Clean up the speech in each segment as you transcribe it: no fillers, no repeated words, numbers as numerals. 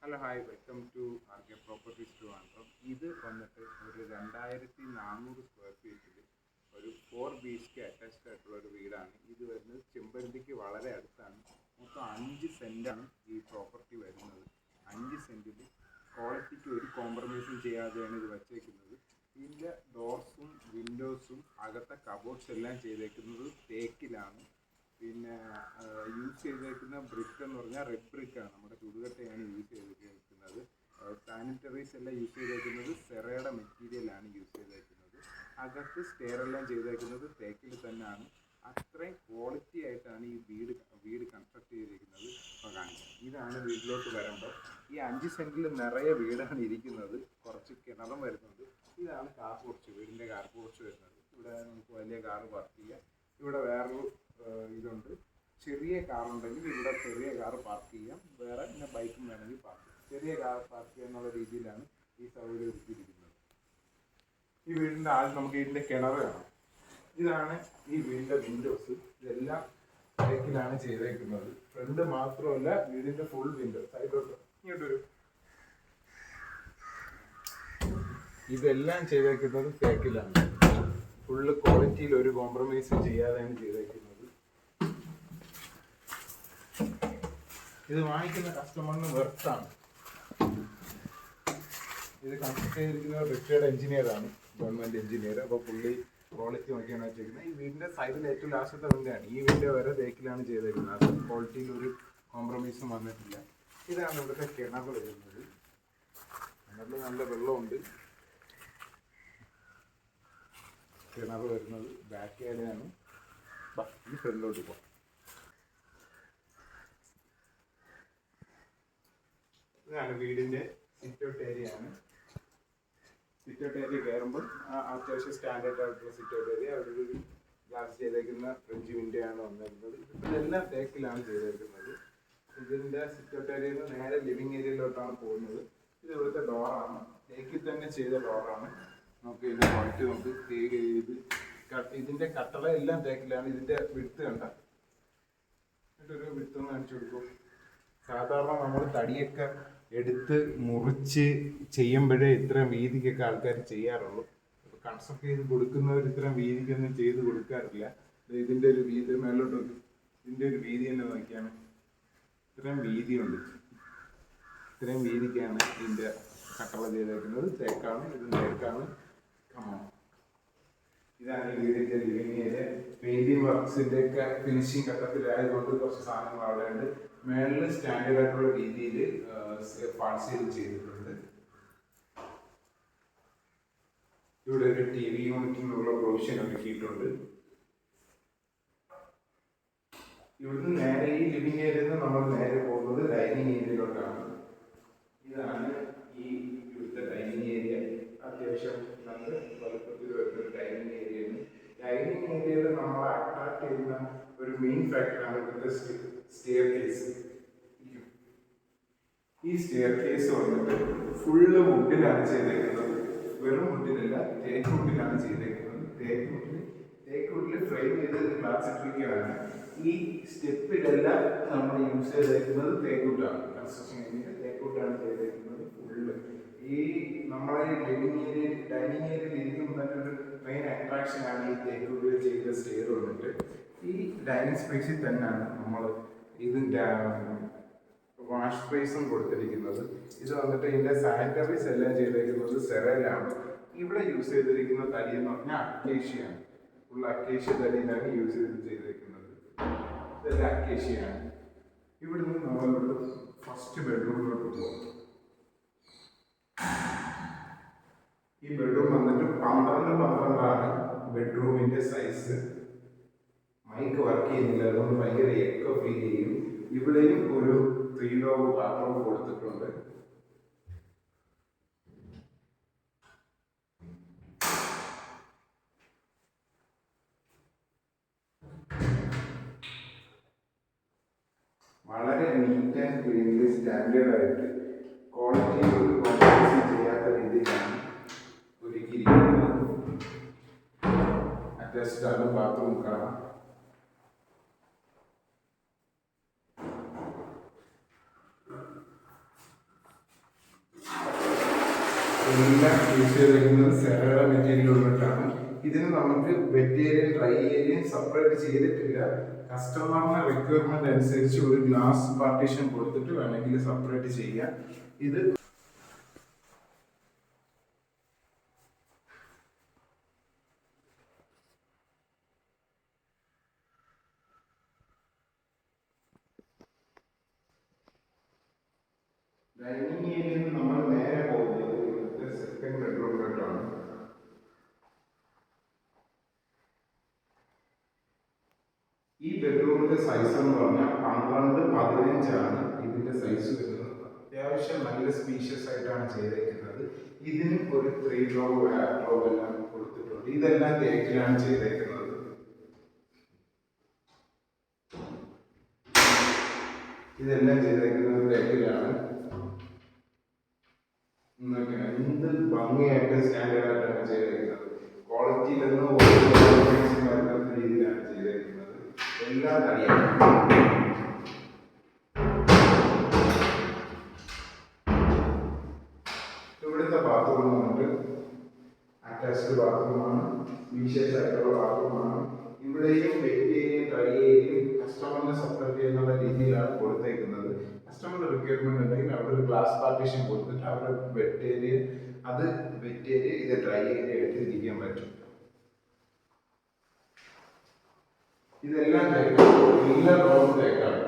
Hello hi welcome to R K properties Trivandrum. ഇത് വന്നിട്ട് ഒരു 2400 സ്ക്വയർ ഫീറ്റിൽ ഒരു 4 BHK അറ്റാച്ച്ഡ് ആയിട്ടുള്ള ഒരു വീടാണ്. ഇത് വരുന്നത് ചെമ്പരന്തിക്ക് വളരെ അടുത്താണ്. മൊത്തം 5 സെൻറ്റാണ് ഈ പ്രോപ്പർട്ടി വരുന്നത്. 5 സെൻറ്റിൽ ക്വാളിറ്റിക്ക് ഒരു കോംപ്രമൈസും ചെയ്യാതെയാണ് ഇത് വച്ചേക്കുന്നത്. ഇതിൻ്റെ ഡോർസും വിൻഡോസും അകത്തെ കബോർഡ്സ് എല്ലാം ചെയ്തേക്കുന്നത് തേക്കിലാണ്. പിന്നെ യൂസ് ചെയ്തേക്കുന്ന ബ്രിക്ക് എന്ന് പറഞ്ഞാൽ റെഡ് ബ്രിക്കാണ്, നമ്മുടെ ചുടുകട്ടയാണ് യൂസ് ചെയ്തേക്കുന്നത്. സാനിറ്ററീസ് എല്ലാം യൂസ് ചെയ്തേക്കുന്നത് സെറയുടെ മെറ്റീരിയലാണ് യൂസ് ചെയ്തേക്കുന്നത്. അകത്ത് സ്റ്റെയറെല്ലാം ചെയ്തേക്കുന്നത് തേക്കിൽ തന്നെയാണ്. അത്രയും ക്വാളിറ്റി ആയിട്ടാണ് ഈ വീട് കൺസ്ട്രക്ട് ചെയ്തിരിക്കുന്നത്. അപ്പോൾ കാണിക്കാം, ഇതാണ് വീട്ടിലോട്ട് വരുമ്പോൾ. ഈ 5 സെൻറ്റിൽ നിറയെ വീടാണ് ഇരിക്കുന്നത്. കുറച്ച് കിണറും വരുന്നുണ്ട്. ഇതാണ് കാർ പോർച്ച്, വീടിൻ്റെ കാർ പോർച്ച് വരുന്നത്. ഇവിടെ നമുക്ക് വലിയ കാർ പാർക്ക് ചെയ്യാം. ഇവിടെ വേറൊരു ഇതുണ്ട്, ചെറിയ കാറുണ്ടെങ്കിൽ ഇവിടെ ചെറിയ കാർ പാർക്ക് ചെയ്യാം. വേറെ പിന്നെ ബൈക്കും വേണമെങ്കിൽ പാർക്ക് ചെയ്യാം. ചെറിയ കാർ പാർക്ക് ചെയ്യുക എന്നുള്ള രീതിയിലാണ് ഈ സൗകര്യം ഒരുക്കിയിരിക്കുന്നത്. ഈ വീടിൻ്റെ ആദ്യം നമുക്ക് ഇതിൻ്റെ കിണർ കാണാം. ഇതാണ് ഈ വീടിൻ്റെ വിൻഡോസ്. ഇതെല്ലാം തേക്കിലാണ് ചെയ്തേക്കുന്നത്. ഫ്രണ്ട് മാത്രമല്ല, വീടിൻ്റെ ഫുൾ വിൻഡോ സൈഡിലോട്ട് ഇങ്ങോട്ടൊരു ഇതെല്ലാം ചെയ്തേക്കുന്നത് തേക്കിലാണ്. ഫുള്ള് ക്വാളിറ്റിയിൽ ഒരു കോംപ്രമൈസും ചെയ്യാതെയാണ് ചെയ്തേക്കുന്നത്. ഇത് വാങ്ങിക്കുന്ന കസ്റ്റമറിന് വെർത്താണ്. ഇത് കൺസ്ട്രക്ട് ചെയ്തിരിക്കുന്നത് റിട്ടയർഡ് എഞ്ചിനീയറാണ്, ഗവൺമെൻറ് എഞ്ചിനീയർ. അപ്പോൾ പുള്ളി ക്വാളിറ്റി നോക്കിയാണ് വെച്ചിരിക്കുന്നത്. ഈ വീടിൻ്റെ സൈഡിൽ ഏറ്റവും ലാസ്റ്റത്തെ വിൻഡോയാണ്. ഈ വിൻഡോ വരെ തേക്കിലാണ് ചെയ്തേക്കുന്നത്. അത് ക്വാളിറ്റിയിൽ ഒരു കോംപ്രമൈസും വന്നിട്ടില്ല. ഇതാണ് ഇവിടുത്തെ കിണർ വരുന്നത്. കിണറിൽ നല്ല വെള്ളമുണ്ട്. കിണർ വരുന്നത് ബാക്ക് സൈഡിലാണ്. ഈ ഫ്രണ്ടിലോട്ട് പോകാം. ഇതാണ് വീടിൻ്റെ സിറ്റൗട്ട് ഏരിയ ആണ്. സിറ്റൗട്ട് ഏരിയ കയറുമ്പോൾ അത്യാവശ്യം സ്റ്റാൻഡേർഡ് ആയിട്ടുള്ള സിറ്റൗട്ട് ഏരിയ. അവിടെ ഒരു ഗ്ലാസ് ചെയ്തേക്കുന്ന ഫ്രഞ്ച് വിൻഡോ ആണ് വന്നിരിക്കുന്നത്. ഇതെല്ലാം തേക്കിലാണ് ചെയ്തേക്കുന്നത്. ഇതിൻ്റെ സിറ്റൗട്ട് ഏരിയയിൽ നിന്ന് നേരെ ലിവിങ് ഏരിയയിലോട്ടാണ് പോകുന്നത്. ഇത് ഇവിടുത്തെ ഡോറാണ്, തേക്കിൽ തന്നെ ചെയ്ത ഡോറാണ്. നമുക്ക് ഇതിൻ്റെ ക്വാളിറ്റി നമുക്ക് ഇതിൻ്റെ കട്ടള എല്ലാം തേക്കിലാണ്. ഇതിൻ്റെ വിടുത്ത് കണ്ട എന്നിട്ടൊരു വിടുത്തൊന്ന് കാണിച്ചു കൊടുക്കും. സാധാരണ നമ്മൾ തടിയൊക്കെ എടുത്ത് മുറിച്ച് ചെയ്യുമ്പോഴേ ഇത്രയും വീതിക്കൊക്കെ ആൾക്കാർ ചെയ്യാറുള്ളൂ. അപ്പോൾ കൺസ്ട്രക്ട് ചെയ്ത് കൊടുക്കുന്നവർ ഇത്രയും വീതിക്കൊന്നും ചെയ്ത് കൊടുക്കാറില്ല. ഇതിൻ്റെ ഒരു വീതി മേലോട്ട് ഇതിൻ്റെ ഒരു വീതി തന്നെ നോക്കിയാണ്. ഇത്രയും വീതിയുണ്ട്. ഇത്രയും വീതിക്കാണ് ഇതിൻ്റെ കട്ടള ചെയ്തേക്കുന്നത്. തേക്കാണ്, ഇത് തേക്കാണ്. ഇതാണ് ഈ വീടിൻ്റെ ലിവിങ് ഏരിയ. പെയിന്റിങ് വർക്ക്സിൻ്റെ ഒക്കെ ഫിനിഷിങ് ഘട്ടത്തിലായതുകൊണ്ട് കുറച്ച് സാധനങ്ങൾ അവിടെ ഉണ്ട്. മേളിൽ സ്റ്റാൻഡേർഡ് ആയിട്ടുള്ള രീതിയിൽ പാർസൽ ചെയ്തിട്ടുണ്ട്. ഇവിടെ ഒരു TV യൂണിറ്റിനുള്ള പ്രൊവിഷൻ ഒരുക്കിയിട്ടുണ്ട്. ഇവിടുന്ന് നേരെ ഈ ലിവിങ് ഏരിയയിൽ നിന്ന് നമ്മൾ നേരെ പോകുന്നത് ഡൈനിങ് ഏരിയയിലോട്ടാണ്. ഇതാണ് ഈ ഇവിടുത്തെ ഡൈനിങ് ഏരിയ. അത്യാവശ്യം നല്ല വലുപ്പത്തിൽ വരുന്ന ഡൈനിങ് ഏരിയയാണ്. ഡൈനിങ് ഏരിയയിൽ നമ്മളെ അട്രാക്ട് ചെയ്യുന്ന ഒരു മെയിൻ ഫാക്ടറാണ് ഇവിടുത്തെ സ്റ്റെയർ കേസ്. ഈ സ്റ്റെയർ കേസ് വന്നിട്ട് ഫുള്ള് വുഡിലാണ് ചെയ്തേക്കുന്നത്. വെറും വുഡിലല്ല, തേക്ക് വുഡിലാണ് ചെയ്തേക്കുന്നത്. തേക്ക് വുഡിൽ ഫ്രെയിം ചെയ്ത് ഗ്ലാസ് ഇട്ടിരിക്കുകയാണ്. ഈ സ്റ്റെപ്പിലെല്ലാം നമ്മൾ യൂസ് ചെയ്തേക്കുന്നത് തേക്ക് വുഡാണ്. കൺസ്ട്രക്ഷൻ കഴിഞ്ഞിട്ട് തേക്ക് വുഡാണ് ചെയ്തേക്കുന്നത് ഫുള്ള്. ഈ നമ്മളെ ലിവിങ് ഏരിയ ഡൈനിങ് ഏരിയയിൽ ഇരിക്കുമ്പോൾ തന്നെ ഒരു മെയിൻ അട്രാക്ഷൻ ആണ് ഈ തേക്ക് വുഡിൽ ചെയ്ത സ്റ്റെയർ വന്നിട്ട്. ഈ ഡൈനിങ് സ്പേസിൽ തന്നെയാണ് നമ്മൾ ഇതിൻ്റെ വാഷ് സ്പേസും കൊടുത്തിരിക്കുന്നത്. ഇത് വന്നിട്ട് ഇതിൻ്റെ സാനിറ്ററീസ് എല്ലാം ചെയ്തിരിക്കുന്നത് സെറയിലാണ്. ഇവിടെ യൂസ് ചെയ്തിരിക്കുന്ന തടി എന്ന് പറഞ്ഞാൽ അക്കേഷ്യയാണ്. ഫുൾ അക്കേഷ്യ തടിയിലാണ് യൂസ് ചെയ്തിരിക്കുന്നത്. ഇതെല്ലാം അക്കേഷ്യയാണ്. ഇവിടുന്ന് നമ്മളിവിടെ ഫസ്റ്റ് ബെഡ്റൂമിലോട്ട് പോകും. ഈ ബെഡ്റൂം വന്നിട്ട് 12x12 ബെഡ്റൂമിൻ്റെ സൈസ്. മൈക്ക് വർക്ക് ചെയ്യുന്നില്ല, അതുകൊണ്ട് ഭയങ്കര എക്കോ ഫീൽ ചെയ്യും. ഇവിടെയും ഒരു 3 ഡോർ ബാത്റൂം കൊടുത്തിട്ടുണ്ട്. വളരെ നീറ്റ് ആൻഡ് ക്ലീൻലി സ്റ്റാൻഡേർഡ് ആയിട്ട് ക്വാളിറ്റി ഒരു കോംപ്രമൈസ് ചെയ്യാത്ത രീതിയിലാണ് ഒരുക്കിയിരിക്കുന്നത്. അറ്റാച്ച്ഡ് ആണ്, ബാത്റൂം കാണാം. എല്ലാം യൂസ് ചെയ്തിരിക്കുന്നത് സെറയുടെ മെറ്റീരിയൽ ഉള്ളിട്ടാണ്. ഇതിന് നമുക്ക് വെറ്റ് ഏരിയയും ഡ്രൈ ഏരിയയും സെപ്പറേറ്റ് ചെയ്തിട്ടില്ല. കസ്റ്റമറിന്റെ റിക്വയർമെന്റ് അനുസരിച്ച് ഒരു ഗ്ലാസ് പാർട്ടീഷൻ കൊടുത്തിട്ട് വേണമെങ്കിൽ സെപ്പറേറ്റ് ചെയ്യാം. ഇത് ഡൈനിങ് ഏരിയയിൽ നിന്ന് നമ്മൾ നേരെ പോകുന്നത് ഇവിടുത്തെ സെക്കൻഡ് ബെഡ്റൂമിലോട്ടാണ്. ഈ ബെഡ്റൂമിന്റെ സൈസ് എന്ന് പറഞ്ഞാൽ 12-15 ഇതിന്റെ സൈസ് വരുന്നത്. അത്യാവശ്യം നല്ല സ്പീഷ്യസ് ആയിട്ടാണ് ചെയ്തേക്കുന്നത്. ഇതിന് ഒരു 3 ഡ്രോർ വാർഡ്രോബ് എല്ലാം കൊടുത്തിട്ടുണ്ട്. ഇതെല്ലാം തേക്കിലാണ് ചെയ്തേക്കുന്നത്. ഇതെല്ലാം ചെയ്തേക്കുന്നത് തേക്കിലാണ്. എന്ത് ഭംഗിയായിട്ട് സ്റ്റാൻഡേർഡ് ആയിട്ടാണ് ചെയ്തേക്കുന്നത്. ക്വാളിറ്റിയിലൊന്നും വരുന്ന രീതിയിലാണ് ചെയ്തേക്കുന്നത്. എല്ലാം തടിയാണ്. ഇവിടുത്തെ ബാത്റൂം വന്നിട്ട് അറ്റാച്ച്ഡ് ബാത്റൂമാണ്. സ്പീഷ്യസ് ആയിട്ടുള്ള ബാത്റൂമാണ്. ഇവിടെയും വെറ്റ് ഏരിയയും ഡ്രൈ ഏരിയയും കസ്റ്റമറിനെ സെപ്പറേറ്റ് ചെയ്യുന്ന രീതിയിലാണ് കൊടുത്തേക്കുന്നത്. കസ്റ്റമറിന്റെ റിക്വയർമെന്റ് ഉണ്ടെങ്കിൽ അവിടെ ഒരു ഗ്ലാസ് പാർട്ടീഷൻ കൊടുത്തിട്ട് അവിടെ വെറ്റ് ഏരിയ ഇത് ഡ്രൈ ഏരിയ ആയിട്ട് ഇരിക്കാൻ പറ്റും. ഇതെല്ലാം എല്ലാ ഡോറും തേക്കാണ്.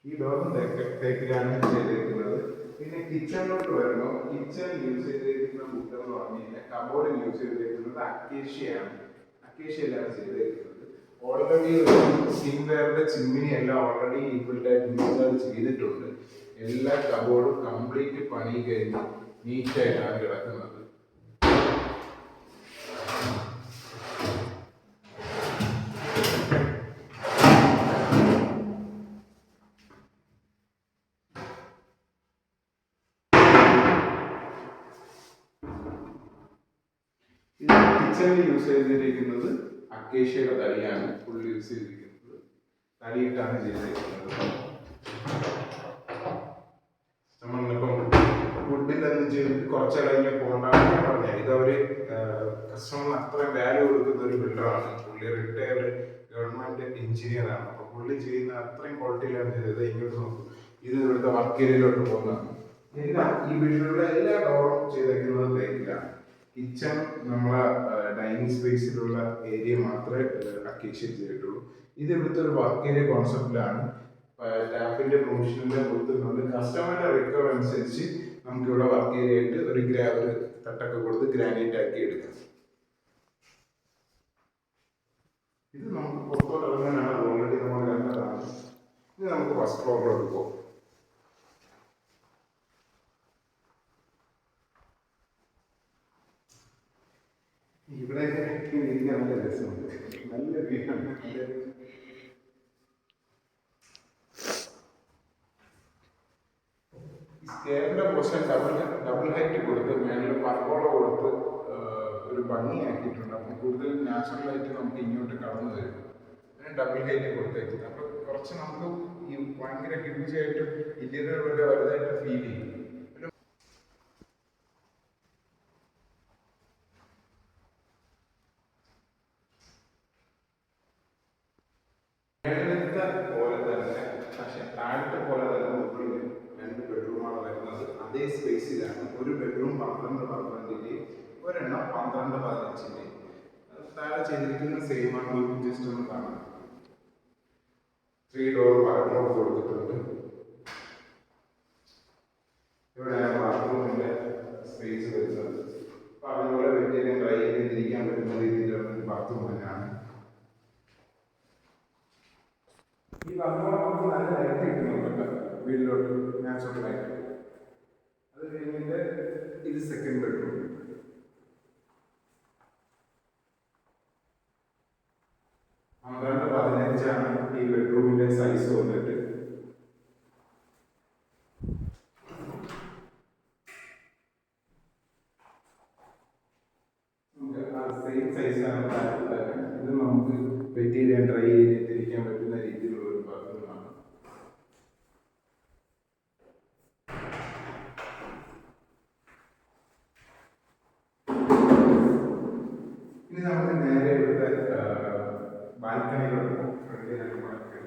ഈ ഡോറും തേക്കിലാണ് ചെയ്തിരിക്കുന്നത്. പിന്നെ കിച്ചണിലോട്ട് വരുമ്പോൾ കിച്ചൺ യൂസ് ചെയ്തിരിക്കുന്ന വുഡ് എന്ന് പറഞ്ഞു കഴിഞ്ഞാൽ കബോർഡിൽ യൂസ് ചെയ്തിരിക്കുന്നത് അക്കേഷ്യയാണ്. അക്കേഷ്യയിലാണ് ചെയ്തിരിക്കുന്നത്. ഓൾറെഡി സിംവെയറിന്റെ ചിമ്മിനി എല്ലാം ഓൾറെഡി ഇൻബിൽഡായിട്ട് ഇൻസ്റ്റാൾ ചെയ്തിട്ടുണ്ട്. എല്ലാ കബോർഡും കംപ്ലീറ്റ് പണി കഴിഞ്ഞ് നീറ്റായിട്ടാണ് കിടക്കുന്നത്. കിച്ചണിൽ യൂസ് ചെയ്തിരിക്കുന്നത് അക്കേഷ്യയുടെ തടിയാണ് ഫുൾ യൂസ് ചെയ്തിരിക്കുന്നത്. തടിയിട്ടാണ് ചെയ്തിരിക്കുന്നത്. നമ്മളിപ്പം വുഡിലൊന്നും ചെയ്തിട്ട് കുറച്ച് കഴിഞ്ഞ് പോകണ്ടെന്ന് പറഞ്ഞാൽ ഇതവര് കസ്റ്റമറിന് അത്രയും വാല്യൂ കൊടുക്കുന്ന ഒരു ബിൽഡറാണ്. പുള്ളി റിട്ടയർഡ് ഗവൺമെന്റ് എഞ്ചിനീയർ ആണ്. അപ്പൊ പുള്ളി ചെയ്യുന്ന അത്രയും ക്വാളിറ്റിയിലാണ് ചെയ്തത്. ഇങ്ങോട്ട് നോക്കും, ഇത് ഇവിടുത്തെ വർക്ക് ഏരിയയിലോട്ട് പോകുന്നതാണ്. എല്ലാം ഈ ബിൽഡറുടെ എല്ലാ ഡോറും ചെയ്തേക്കുന്നത് തേക്കിലാണ്. കിച്ചൺ നമ്മളെ ഡൈനിങ് സ്പേസിലുള്ള ഏരിയ മാത്രമേ അക്കേഷ്യ ചെയ്തിട്ടുള്ളൂ. ഇത് ഇവിടുത്തെ ഒരു വർക്ക് ഏരിയ കോൺസെപ്റ്റിലാണ്. ടാപ്പിന്റെ പ്രൊവിഷനിലെ കൊടുത്തിട്ടുണ്ട്. കസ്റ്റമറുടെ റിക്വയർ അനുസരിച്ച് നമുക്ക് ഇവിടെ വർക്ക് ഏരിയ ആയിട്ട് ഒരു തട്ടൊക്കെ കൊടുത്ത് ഗ്രാനൈറ്റ് ആക്കി എടുക്കാം. ഇത് നമുക്ക് പുറത്തോട്ട് ഇറങ്ങാനാണ്. ഓൾറെഡി നമ്മൾ കണ്ടതാണ്. ഇത് നമുക്ക് ഫസ്റ്റ് ഫ്ലോറിലോട്ട് പോകും. ഇവിടെ ഇരിക്കാൻ നല്ല രസമുണ്ട്. നല്ല വീടാണ്. സ്റ്റെയറിന്റെ പോർഷൻ ഡബിൾ ഹൈറ്റ് കൊടുത്ത് മേളിൽ പർഗോള കൊടുത്ത് ഒരു ഭംഗിയാക്കിയിട്ടുണ്ട്. അപ്പം കൂടുതൽ നാച്ചുറലായിട്ട് നമുക്ക് ഇങ്ങോട്ട് കടന്നു വരും. അതിന് ഡബിൾ ഹൈറ്റ് കൊടുത്തേക്കുന്നത്. അപ്പൊ കുറച്ച് നമുക്ക് ഈ ഭയങ്കര ഹ്യൂജ് ആയിട്ട് ഇന്റീരിയർ വലുതായിട്ട് ഫീൽ ചെയ്യും. പോലെ തന്നെ പക്ഷെ താഴത്തെ പോലെ തന്നെ മുകളിൽ 2 ബെഡ്റൂമാണ് വരുന്നത്. അതേ സ്പേസിലാണ്. ഒരു ബെഡ്റൂം 12-12 ഒരെണ്ണം 12-15. താഴെ ചെയ്തിരിക്കുന്ന സെയിം ആണ്. ജസ്റ്റ് ഒന്ന് കാണാം. 3 ഡോർ വാർഡ്രോബ് കൊടുത്തിട്ടുണ്ട്. ഇവിടെയാണ് ബാത്റൂമിന്റെ സ്പേസ് വരുന്നത്. അപ്പൊ അതുപോലെ വെറ്റേരിയൻ ഡ്രൈ ചെയ്തിരിക്കാൻ പറ്റുന്ന രീതിയിലുള്ള ബാത്റൂം തന്നെയാണ്. ഈ ബാത്റൂം നമുക്ക് നല്ല ലൈറ്റ് കിട്ടുന്നുണ്ട് വീട്ടിലോട്ട്, നാച്ചുറൽ ലൈറ്റ്. അത് കഴിഞ്ഞിട്ട് ഇത് സെക്കൻഡ് ബെഡ്റൂം. പന്ത്രണ്ട് 15 ഈ ബെഡ്റൂമിന്റെ സൈസ് വന്നിട്ട്. സെയിം സൈസാണ്. ഇത് നമുക്ക് വെറ്റേരിയൻ ഡ്രൈ ചെയ്തിരിക്കാൻ പറ്റുന്ന രീതിയിലുള്ള ഒരു ബാത്റൂമാണ്. ബാൽക്കണികളുണ്ട്. ഫ്രണ്ടിൽ രണ്ട് ബാൽക്കണി.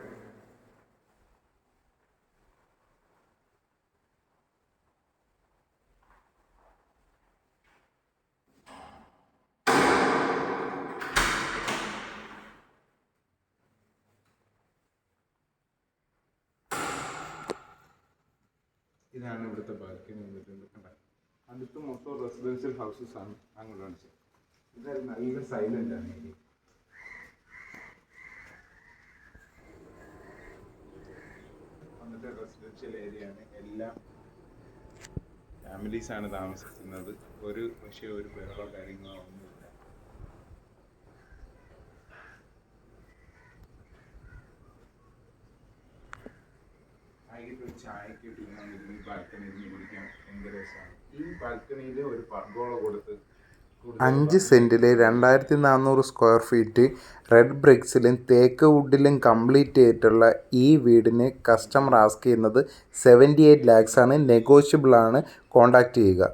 ഇതാണ് ഇവിടുത്തെ ബാൽക്കണി വന്നിട്ടുണ്ട്. അടുത്ത് മൊത്തം റെസിഡൻഷ്യൽ ഹൗസസ് ആണ് അങ്ങോട്ട് കാണിച്ചത്. ഇത് നല്ല സൈലന്റ് ആണ് ഏരിയ. വന്നിട്ട് റെസിഡൻഷ്യൽ ഏരിയ ആണ്. എല്ലാം ഫാമിലീസ് ആണ് താമസിക്കുന്നത്. പക്ഷേ ഒരു ബഹളോ കാര്യങ്ങളോ ഒന്നുമില്ല. വൈകിട്ട് ഒരു ചായക്ക് ഇട്ടിരുന്ന് ബാൽക്കണി ഇരുന്ന് കുടിക്കാൻ ഭയങ്കര രസമാണ്. ഈ ബാൽക്കണിയിൽ ഒരു പർഗോള കൊടുത്ത് 5 സെൻറ്റിൽ 2400 സ്ക്വയർ ഫീറ്റ് റെഡ് ബ്രിക്സിലും തേക്ക് വുഡിലും കംപ്ലീറ്റ് ചെയ്തിട്ടുള്ള ഈ വീടിന് കസ്റ്റമർ ആസ്ക് ചെയ്യുന്നത് 78 lakhs ആണ്. നെഗോഷ്യബിൾ ആണ്. കോൺടാക്റ്റ് ചെയ്യുക.